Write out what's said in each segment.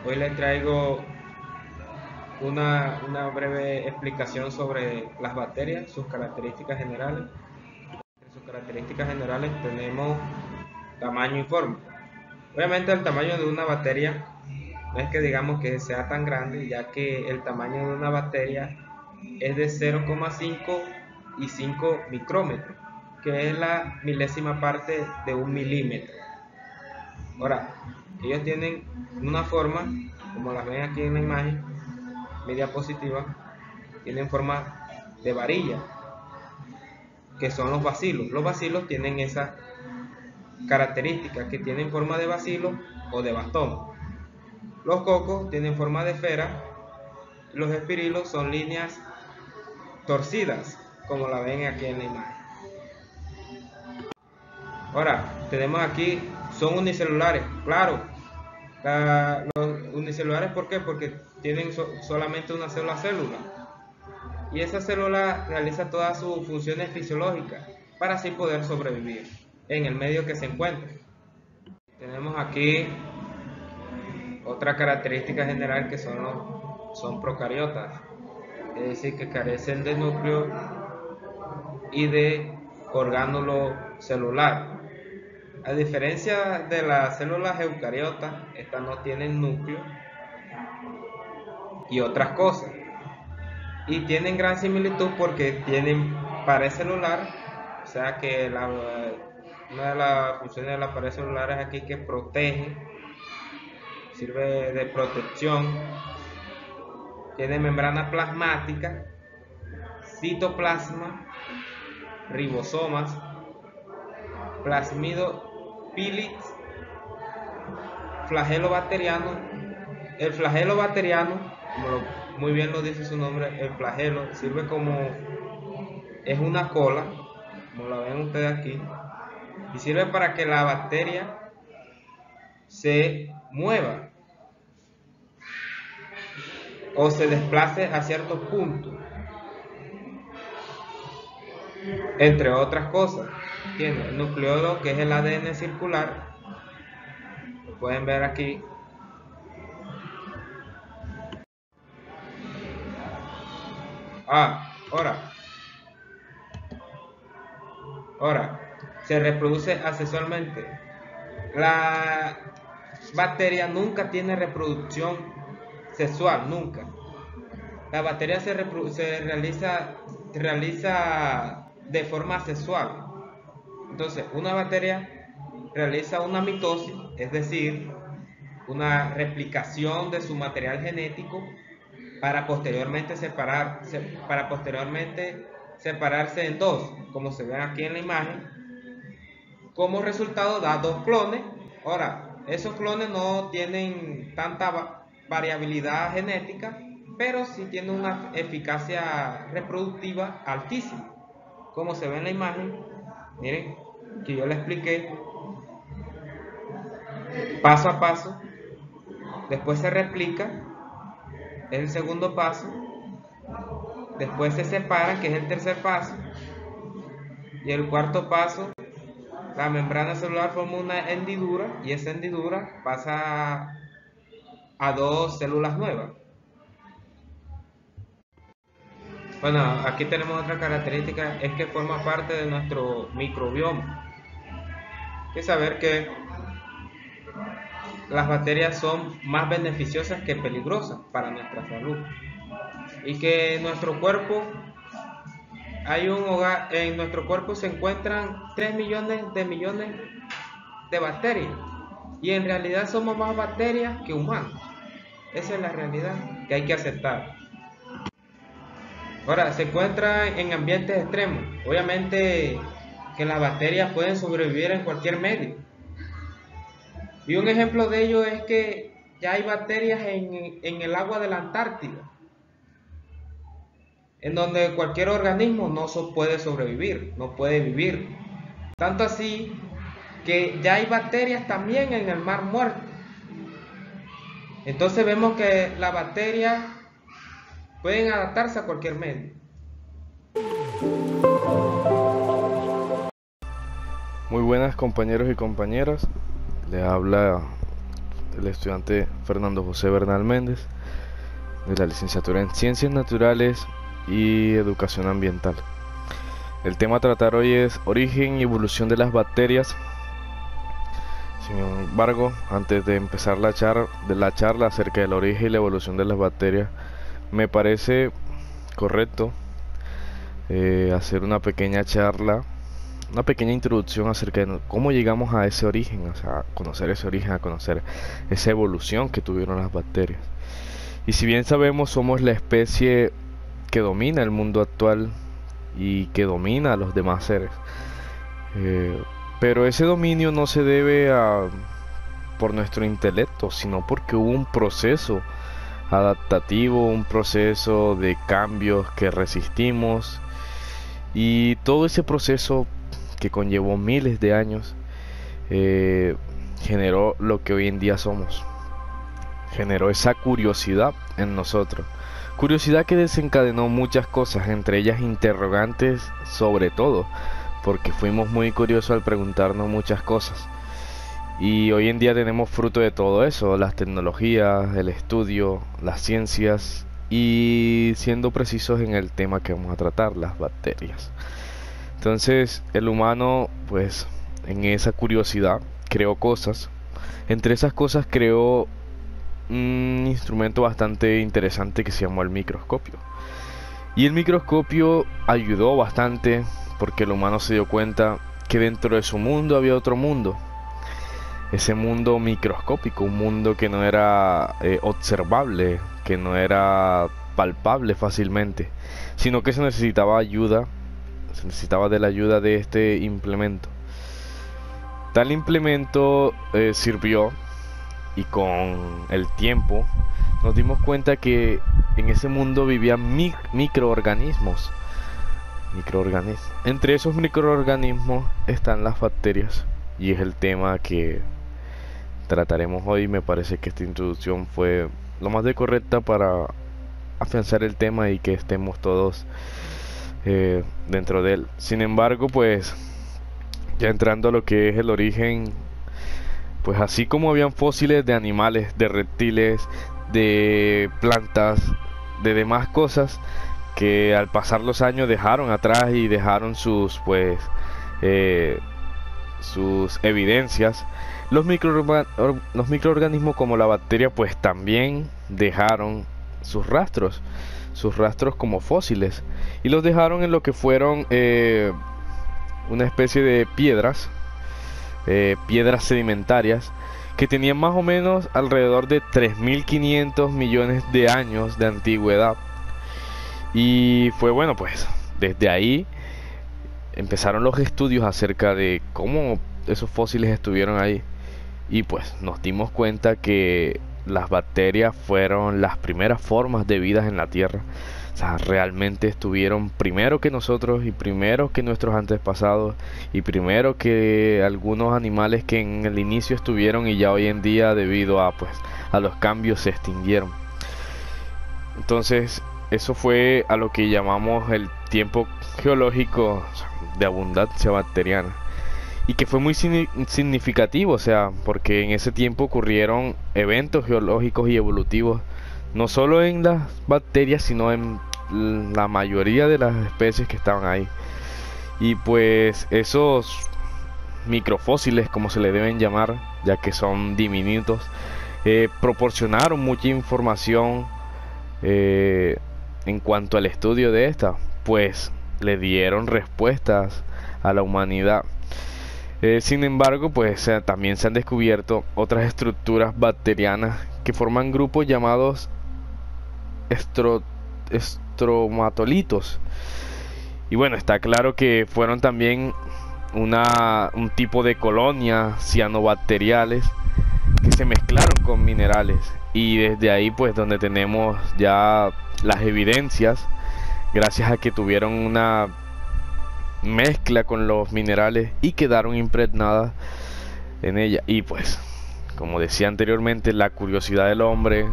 Hoy les traigo una breve explicación sobre las bacterias, sus características generales. Entre sus características generales tenemos tamaño y forma. Obviamente el tamaño de una bacteria no es que digamos que sea tan grande, ya que el tamaño de una bacteria es de 0,5 y 5 micrómetros, que es la milésima parte de un milímetro. Ahora, ellos tienen una forma, como las ven aquí en la imagen, mi diapositiva, tienen forma de varilla, que son los bacilos. Los bacilos tienen esa característica, que tienen forma de bacilo o de bastón. Los cocos tienen forma de esfera. Los espirilos son líneas torcidas, como la ven aquí en la imagen. Ahora, tenemos aquí, son unicelulares, claro. Los unicelulares, ¿por qué? Porque tienen solamente una sola célula. Y esa célula realiza todas sus funciones fisiológicas para así poder sobrevivir en el medio que se encuentre. Tenemos aquí otra característica general, que son procariotas, es decir, que carecen de núcleo y de orgánulo celular. A diferencia de las células eucariotas, estas no tienen núcleo y otras cosas. Y tienen gran similitud porque tienen pared celular, o sea que una de las funciones de la pared celular es aquí que protege, sirve de protección. Tiene membrana plasmática, citoplasma, ribosomas, plasmido pílix, flagelo bacteriano. El flagelo bacteriano, como muy bien lo dice su nombre, el flagelo sirve es una cola, como la ven ustedes aquí, y sirve para que la bacteria se mueva o se desplace a ciertos puntos, entre otras cosas. Tiene el nucleolo, que es el ADN circular, lo pueden ver aquí. Ahora, se reproduce asexualmente. La bacteria nunca tiene reproducción sexual, nunca. La bacteria se realiza de forma sexual. Entonces, una bacteria realiza una mitosis, es decir, una replicación de su material genético para posteriormente separarse en dos, como se ve aquí en la imagen. Como resultado da dos clones. Ahora, esos clones no tienen tanta variabilidad genética, pero sí tienen una eficacia reproductiva altísima, como se ve en la imagen. Miren, que yo le expliqué paso a paso. Después se replica, es el segundo paso. Después se separa, que es el tercer paso. Y el cuarto paso, la membrana celular forma una hendidura, y esa hendidura pasa a dos células nuevas. Bueno, aquí tenemos otra característica, es que forma parte de nuestro microbioma. Hay que saber que las bacterias son más beneficiosas que peligrosas para nuestra salud, y que en nuestro cuerpo en nuestro cuerpo se encuentran 3 millones de bacterias, y en realidad somos más bacterias que humanos. Esa es la realidad que hay que aceptar. Ahora, se encuentra en ambientes extremos. Obviamente que las bacterias pueden sobrevivir en cualquier medio. Y un ejemplo de ello es que ya hay bacterias en el agua de la Antártida, en donde cualquier organismo no puede sobrevivir, no puede vivir. Tanto así que ya hay bacterias también en el mar muerto. Entonces vemos que las bacterias pueden adaptarse a cualquier medio. Muy buenas compañeros y compañeras, les habla el estudiante Fernando José Bernal Méndez, de la licenciatura en Ciencias Naturales y Educación Ambiental. El tema a tratar hoy es origen y evolución de las bacterias. Sin embargo, antes de empezar la charla acerca del origen y la evolución de las bacterias, me parece correcto hacer una pequeña charla, una pequeña introducción acerca de cómo llegamos a ese origen, o sea, a conocer ese origen, a conocer esa evolución que tuvieron las bacterias. Y si bien sabemos, somos la especie que domina el mundo actual y que domina a los demás seres. Pero ese dominio no se debe por nuestro intelecto, sino porque hubo un proceso adaptativo, un proceso de cambios que resistimos, y todo ese proceso que conllevó miles de años generó lo que hoy en día somos. Generó esa curiosidad en nosotros. Curiosidad que desencadenó muchas cosas, entre ellas interrogantes sobre todo, porque fuimos muy curiosos al preguntarnos muchas cosas. Y hoy en día tenemos fruto de todo eso, las tecnologías, el estudio, las ciencias, y siendo precisos en el tema que vamos a tratar, las bacterias. Entonces, el humano, pues, en esa curiosidad, creó cosas. Entre esas cosas creó un instrumento bastante interesante que se llamó el microscopio. Y el microscopio ayudó bastante porque el humano se dio cuenta que dentro de su mundo había otro mundo. Ese mundo microscópico, un mundo que no era observable, que no era palpable fácilmente, sino que se necesitaba ayuda, se necesitaba de la ayuda de este implemento. Tal implemento sirvió, y con el tiempo nos dimos cuenta que en ese mundo vivían microorganismos. Entre esos microorganismos están las bacterias, y es el tema que trataremos hoy. Me parece que esta introducción fue lo más de correcta para afianzar el tema y que estemos todos dentro de él. Sin embargo, pues ya entrando a lo que es el origen, pues así como habían fósiles de animales, de reptiles, de plantas, de demás cosas que al pasar los años dejaron atrás y dejaron sus sus evidencias, los microorganismos como la bacteria pues también dejaron sus rastros como fósiles, y los dejaron en lo que fueron una especie de piedras sedimentarias que tenían más o menos alrededor de 3.500 millones de años de antigüedad. Y fue bueno, pues desde ahí empezaron los estudios acerca de cómo esos fósiles estuvieron ahí, y pues nos dimos cuenta que las bacterias fueron las primeras formas de vida en la Tierra. O sea, realmente estuvieron primero que nosotros, y primero que nuestros antepasados, y primero que algunos animales que en el inicio estuvieron y ya hoy en día debido a los cambios se extinguieron. Entonces, eso fue a lo que llamamos el tiempo geológico de abundancia bacteriana, y que fue muy significativo, o sea, porque en ese tiempo ocurrieron eventos geológicos y evolutivos, no solo en las bacterias, sino en la mayoría de las especies que estaban ahí. Y pues esos microfósiles, como se le deben llamar, ya que son diminutos, proporcionaron mucha información en cuanto al estudio de esta, pues le dieron respuestas a la humanidad. Sin embargo, pues también se han descubierto otras estructuras bacterianas que forman grupos llamados estromatolitos. Y bueno, está claro que fueron también un tipo de colonias cianobacteriales que se mezclaron con minerales, y desde ahí pues donde tenemos ya las evidencias, gracias a que tuvieron una mezcla con los minerales y quedaron impregnadas en ella. Y pues, como decía anteriormente, la curiosidad del hombre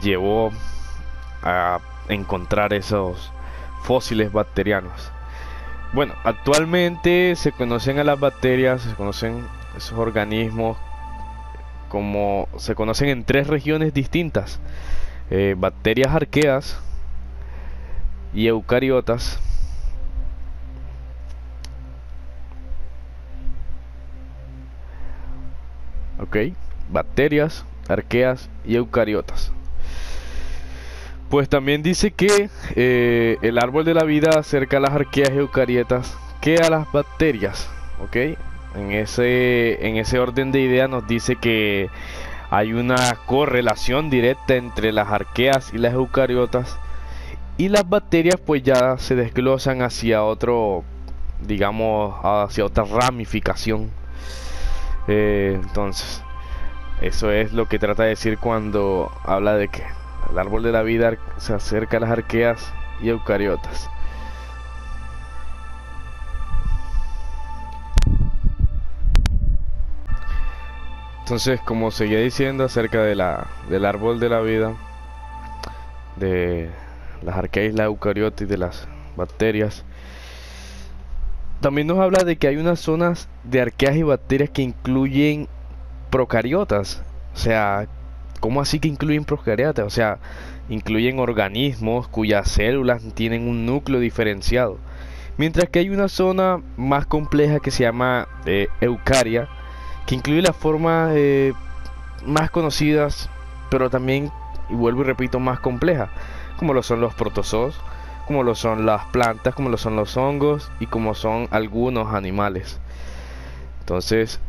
llevó a encontrar esos fósiles bacterianos. Bueno, actualmente se conocen a las bacterias, se conocen esos organismos como se conocen en tres regiones distintas: bacterias arqueas y eucariotas. Ok, bacterias, arqueas y eucariotas. Pues también dice que el árbol de la vida acerca a las arqueas y eucariotas que a las bacterias. Ok, en ese orden de ideas nos dice que hay una correlación directa entre las arqueas y las eucariotas, y las bacterias pues ya se desglosan hacia otro, digamos, hacia otra ramificación. Entonces, eso es lo que trata de decir cuando habla de que el árbol de la vida se acerca a las arqueas y eucariotas. Entonces, como seguía diciendo acerca del árbol de la vida, de las arqueas, las eucariotas y de las bacterias, también nos habla de que hay unas zonas de arqueas y bacterias que incluyen procariotas. O sea, ¿cómo así que incluyen procariotas? O sea, incluyen organismos cuyas células tienen un núcleo diferenciado. Mientras que hay una zona más compleja que se llama eucaria, que incluye las formas más conocidas, pero también, y vuelvo y repito, más complejas, como lo son los protozoos, como lo son las plantas, como lo son los hongos y como son algunos animales. Entonces,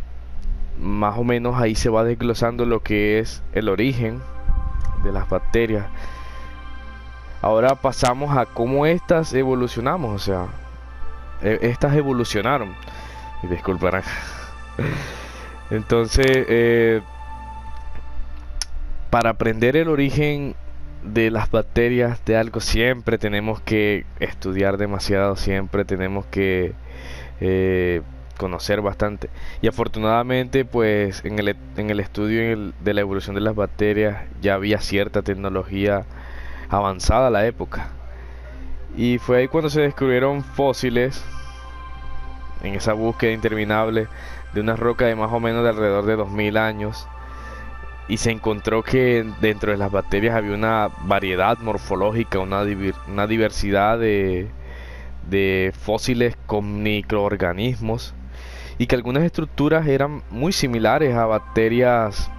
más o menos ahí se va desglosando lo que es el origen de las bacterias. Ahora pasamos a cómo estas evolucionamos, o sea, estas evolucionaron. Y disculparán. Entonces, para aprender el origen de las bacterias de algo, siempre tenemos que estudiar demasiado, siempre tenemos que conocer bastante. Y afortunadamente, pues en el estudio de la evolución de las bacterias ya había cierta tecnología avanzada a la época. Y fue ahí cuando se descubrieron fósiles, en esa búsqueda interminable de una roca de más o menos de alrededor de 2000 años, y se encontró que dentro de las bacterias había una variedad morfológica, una diversidad de fósiles con microorganismos, y que algunas estructuras eran muy similares a bacterias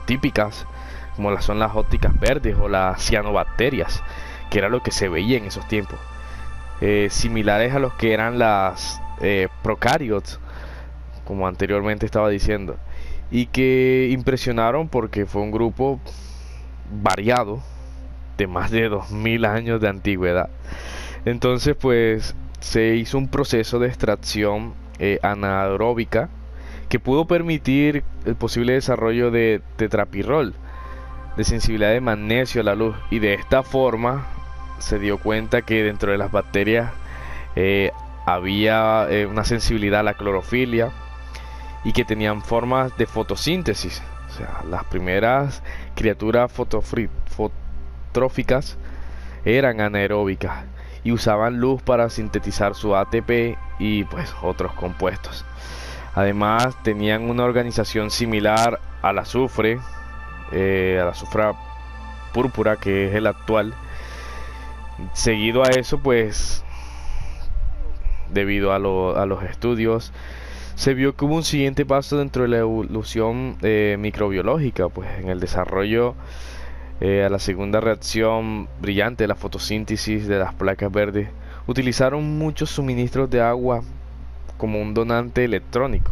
típicas, como son las ópticas verdes o las cianobacterias, que era lo que se veía en esos tiempos, similares a los que eran las procariotas, como anteriormente estaba diciendo, y que impresionaron porque fue un grupo variado de más de 2000 años de antigüedad. Entonces, pues se hizo un proceso de extracción anaeróbica que pudo permitir el posible desarrollo de tetrapirrol, de sensibilidad de magnesio a la luz, y de esta forma se dio cuenta que dentro de las bacterias había una sensibilidad a la clorofilia y que tenían formas de fotosíntesis. O sea, las primeras criaturas fototróficas eran anaeróbicas y usaban luz para sintetizar su ATP y pues otros compuestos. Además, tenían una organización similar al azufre púrpura, que es el actual. Seguido a eso, pues debido a los estudios, se vio que hubo un siguiente paso dentro de la evolución microbiológica, pues en el desarrollo a la segunda reacción brillante de la fotosíntesis de las placas verdes. Utilizaron muchos suministros de agua como un donante electrónico,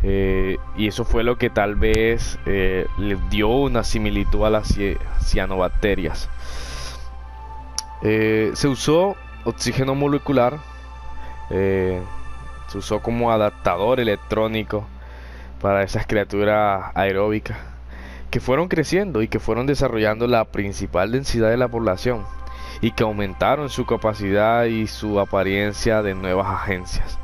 y eso fue lo que tal vez le dio una similitud a las cianobacterias. Se usó oxígeno molecular, se usó como adaptador electrónico para esas criaturas aeróbicas que fueron creciendo y que fueron desarrollando la principal densidad de la población, y que aumentaron su capacidad y su apariencia de nuevas agencias.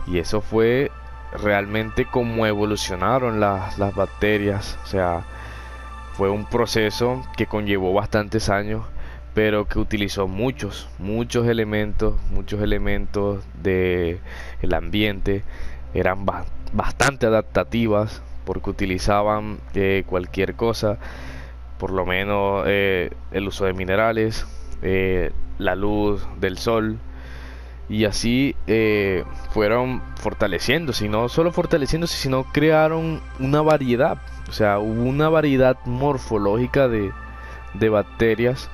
Y eso fue realmente como evolucionaron las bacterias. O sea, fue un proceso que conllevó bastantes años, pero que utilizó muchos elementos del ambiente, eran bastante adaptativas porque utilizaban cualquier cosa, por lo menos el uso de minerales, la luz del sol, y así fueron fortaleciéndose, y no solo fortaleciéndose, sino crearon una variedad, o sea, hubo una variedad morfológica de bacterias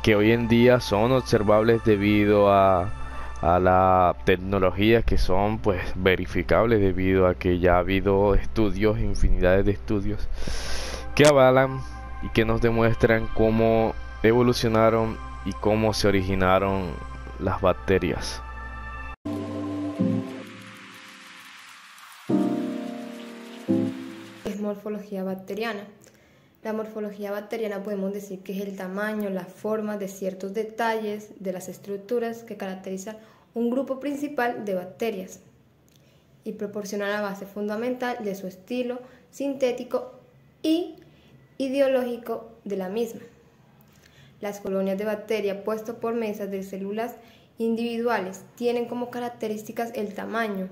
que hoy en día son observables debido a la tecnología, que son pues verificables debido a que ya ha habido estudios, infinidades de estudios que avalan y que nos demuestran cómo evolucionaron y cómo se originaron las bacterias. Es morfología bacteriana. La morfología bacteriana podemos decir que es el tamaño, la forma de ciertos detalles de las estructuras que caracterizan un grupo principal de bacterias y proporciona la base fundamental de su estilo sintético y ideológico de la misma. Las colonias de bacterias puestas por mesas de células individuales tienen como características el tamaño,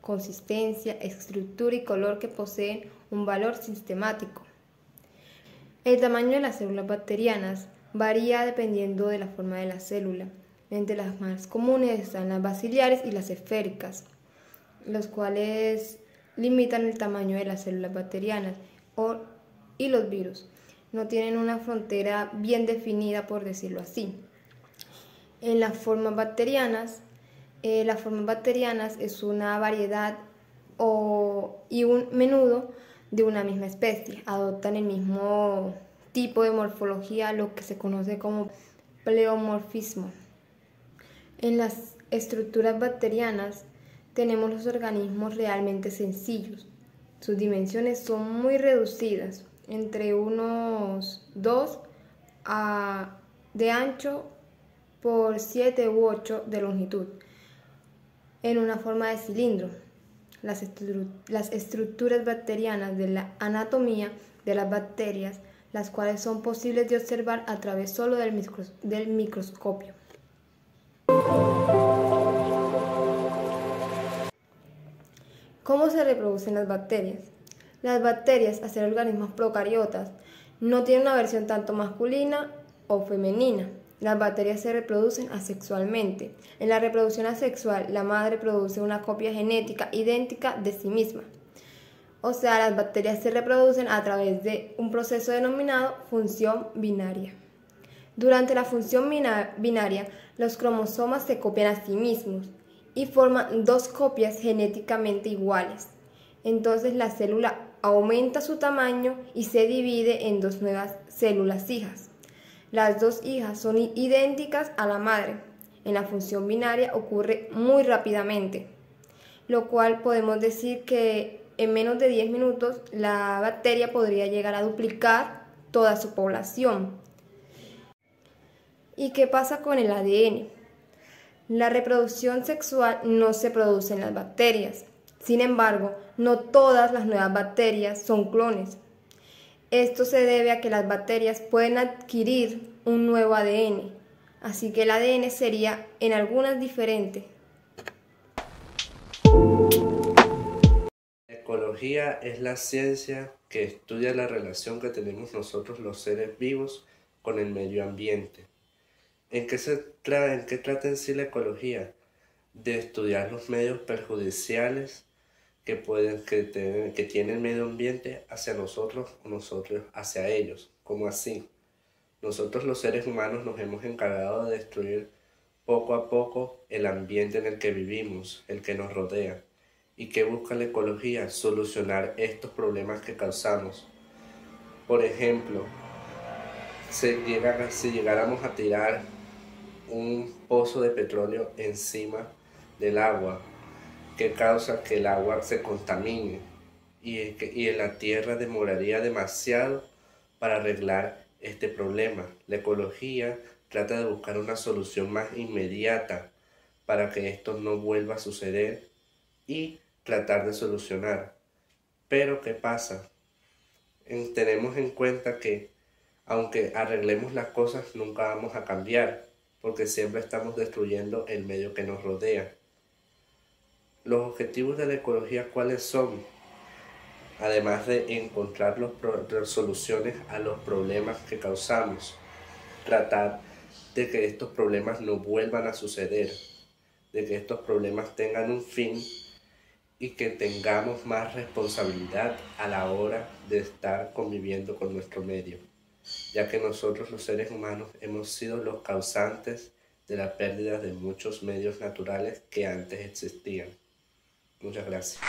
consistencia, estructura y color que poseen un valor sistemático. El tamaño de las células bacterianas varía dependiendo de la forma de la célula. Entre las más comunes están las baciliares y las esféricas, los cuales limitan el tamaño de las células bacterianas y los virus. No tienen una frontera bien definida, por decirlo así. En las formas bacterianas es una variedad y un menudo de una misma especie. Adoptan el mismo tipo de morfología, lo que se conoce como pleomorfismo. En las estructuras bacterianas tenemos los organismos realmente sencillos. Sus dimensiones son muy reducidas, entre unos 2 de ancho por 7 u 8 de longitud, en una forma de cilindro. Las estructuras bacterianas de la anatomía de las bacterias, las cuales son posibles de observar a través solo del microscopio. ¿Cómo se reproducen las bacterias? Las bacterias, al ser organismos procariotas, no tienen una versión tanto masculina o femenina. Las bacterias se reproducen asexualmente. En la reproducción asexual, la madre produce una copia genética idéntica de sí misma. O sea, las bacterias se reproducen a través de un proceso denominado función binaria. Durante la función binaria, los cromosomas se copian a sí mismos y forman dos copias genéticamente iguales. Entonces la célula aumenta su tamaño y se divide en dos nuevas células hijas. Las dos hijas son idénticas a la madre. En la función binaria ocurre muy rápidamente, lo cual podemos decir que en menos de 10 minutos la bacteria podría llegar a duplicar toda su población. ¿Y qué pasa con el ADN? La reproducción sexual no se produce en las bacterias. Sin embargo, no todas las nuevas bacterias son clones. Esto se debe a que las bacterias pueden adquirir un nuevo ADN, así que el ADN sería en algunas diferente. La ecología es la ciencia que estudia la relación que tenemos nosotros los seres vivos con el medio ambiente. ¿En qué trata en sí la ecología? De estudiar los medios perjudiciales que tiene el medio ambiente hacia nosotros o nosotros hacia ellos. ¿Cómo así? Nosotros los seres humanos nos hemos encargado de destruir poco a poco el ambiente en el que vivimos, el que nos rodea. ¿Y qué busca la ecología? Solucionar estos problemas que causamos. Por ejemplo, si llegáramos a tirar un pozo de petróleo encima del agua, que causa que el agua se contamine y en la tierra demoraría demasiado para arreglar este problema. La ecología trata de buscar una solución más inmediata para que esto no vuelva a suceder y tratar de solucionar. Pero ¿qué pasa? Tenemos en cuenta que aunque arreglemos las cosas nunca vamos a cambiar, porque siempre estamos destruyendo el medio que nos rodea. Los objetivos de la ecología, ¿cuáles son? Además de encontrar soluciones a los problemas que causamos, tratar de que estos problemas no vuelvan a suceder, de que estos problemas tengan un fin y que tengamos más responsabilidad a la hora de estar conviviendo con nuestro medio, ya que nosotros los seres humanos hemos sido los causantes de la pérdida de muchos medios naturales que antes existían. Muchas gracias.